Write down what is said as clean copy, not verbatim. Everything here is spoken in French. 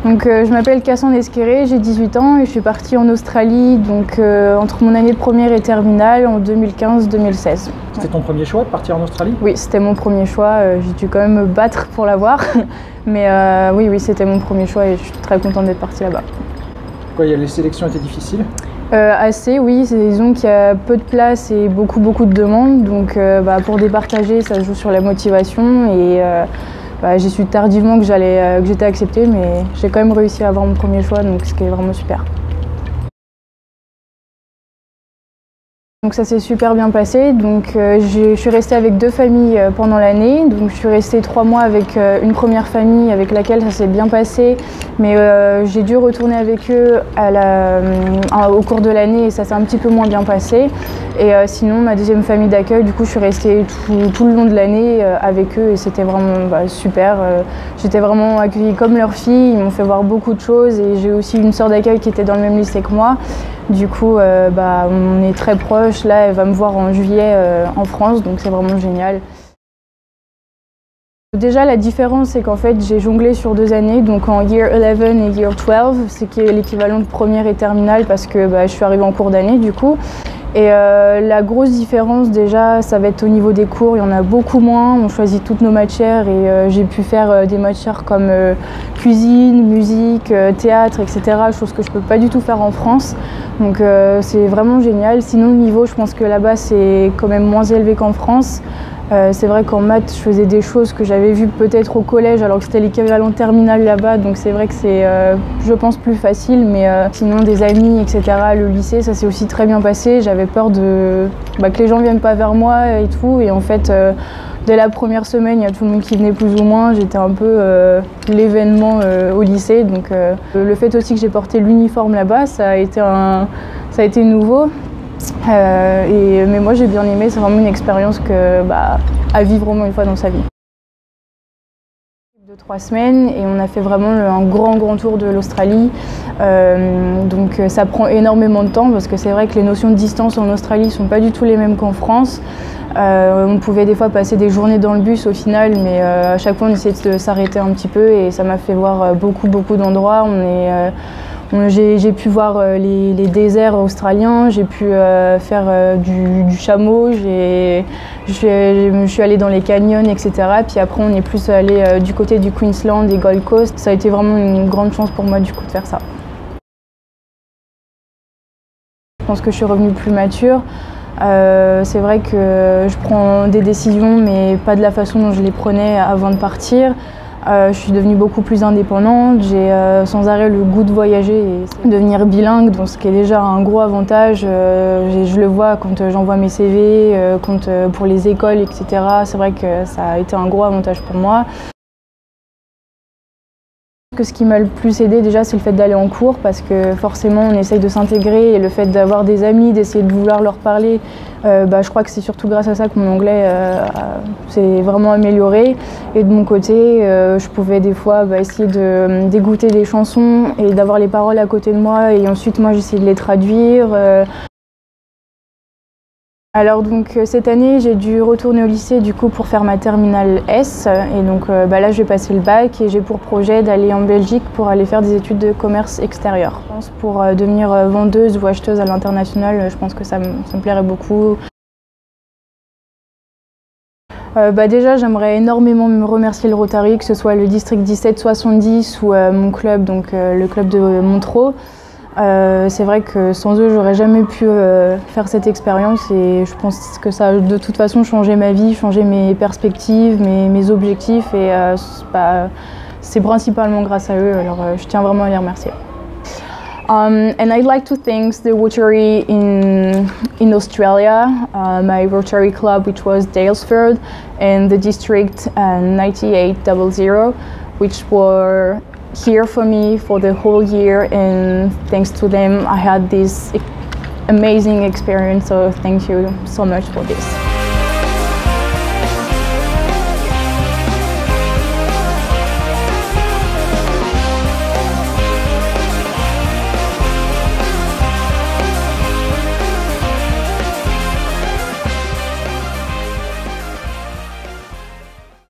Donc je m'appelle Cassandre Esqueré, j'ai 18 ans et je suis partie en Australie donc, entre mon année de première et terminale en 2015-2016. C'était ton premier choix de partir en Australie? Oui, c'était mon premier choix. J'ai dû quand même me battre pour l'avoir. Mais oui, c'était mon premier choix et je suis très contente d'être partie là-bas. Pourquoi les sélections étaient difficiles? Assez, oui. Disons qu'il y a peu de place et beaucoup de demandes. Donc pour départager, ça se joue sur la motivation. Et j'ai su tardivement que j'étais acceptée, mais j'ai quand même réussi à avoir mon premier choix, donc ce qui est vraiment super. Donc ça s'est super bien passé. Donc je suis restée avec 2 familles pendant l'année. Donc je suis restée 3 mois avec une première famille avec laquelle ça s'est bien passé, mais j'ai dû retourner avec eux au cours de l'année et ça s'est un petit peu moins bien passé. Et sinon ma deuxième famille d'accueil, du coup je suis restée tout le long de l'année avec eux et c'était vraiment super. J'étais vraiment accueillie comme leur fille, ils m'ont fait voir beaucoup de choses et j'ai aussi une sœur d'accueil qui était dans le même lycée que moi. Du coup, on est très proches. Là, elle va me voir en juillet en France, donc c'est vraiment génial. Déjà, la différence, c'est qu'en fait, j'ai jonglé sur 2 années, donc en Year 11 et Year 12, ce qui est l'équivalent de première et terminale parce que je suis arrivée en cours d'année, du coup. Et la grosse différence, déjà, ça va être au niveau des cours. Il y en a beaucoup moins. On choisit toutes nos matières et j'ai pu faire des matières comme cuisine, musique, théâtre, etc. Chose que je ne peux pas du tout faire en France. Donc c'est vraiment génial. Sinon, le niveau, je pense que là-bas, c'est quand même moins élevé qu'en France. C'est vrai qu'en maths, je faisais des choses que j'avais vues peut-être au collège alors que c'était l'équivalent terminal là-bas. Donc c'est vrai que c'est, je pense, plus facile. Mais sinon, des amis, etc., le lycée, ça s'est aussi très bien passé. J'avais peur que les gens ne viennent pas vers moi et tout. Et en fait, dès la première semaine, il y a tout le monde qui venait plus ou moins. J'étais un peu l'événement au lycée. Donc le fait aussi que j'ai porté l'uniforme là-bas, ça a été nouveau. Mais moi j'ai bien aimé, c'est vraiment une expérience à vivre au moins une fois dans sa vie. De 3 semaines et on a fait vraiment un grand tour de l'Australie. Donc ça prend énormément de temps parce que c'est vrai que les notions de distance en Australie ne sont pas du tout les mêmes qu'en France. On pouvait des fois passer des journées dans le bus au final, mais à chaque fois on essayait de s'arrêter un petit peu et ça m'a fait voir beaucoup d'endroits. J'ai pu voir les déserts australiens, j'ai pu faire du chameau, je suis allée dans les canyons, etc. Puis après, on est plus allé du côté du Queensland et Gold Coast. Ça a été vraiment une grande chance pour moi du coup de faire ça. Je pense que je suis revenue plus mature. C'est vrai que je prends des décisions, mais pas de la façon dont je les prenais avant de partir. Je suis devenue beaucoup plus indépendante, j'ai sans arrêt le goût de voyager et devenir bilingue, donc ce qui est déjà un gros avantage. Je le vois quand j'envoie mes CV, pour les écoles, etc. C'est vrai que ça a été un gros avantage pour moi. Ce qui m'a le plus aidé déjà, c'est le fait d'aller en cours parce que forcément on essaye de s'intégrer et le fait d'avoir des amis, d'essayer de vouloir leur parler, je crois que c'est surtout grâce à ça que mon anglais s'est vraiment amélioré. Et de mon côté, je pouvais des fois essayer d'écouter des chansons et d'avoir les paroles à côté de moi et ensuite moi j'essayais de les traduire. Alors donc cette année j'ai dû retourner au lycée du coup pour faire ma terminale S et donc là je vais passer le bac et j'ai pour projet d'aller en Belgique pour aller faire des études de commerce extérieur. Je pense pour devenir vendeuse ou acheteuse à l'international, je pense que ça me plairait beaucoup. Déjà j'aimerais énormément me remercier le Rotary, que ce soit le district 1770 ou mon club, donc le club de Montreux. C'est vrai que sans eux, j'aurais jamais pu faire cette expérience et je pense que ça a de toute façon changé ma vie, changé mes perspectives, mes objectifs et c'est principalement grâce à eux, alors je tiens vraiment à les remercier. And I'd like to thank the Rotary in Australia, my Rotary club which was Daylesford, and the district 9800, which were here for me for the whole year, and thanks to them I had this amazing experience, so thank you so much for this.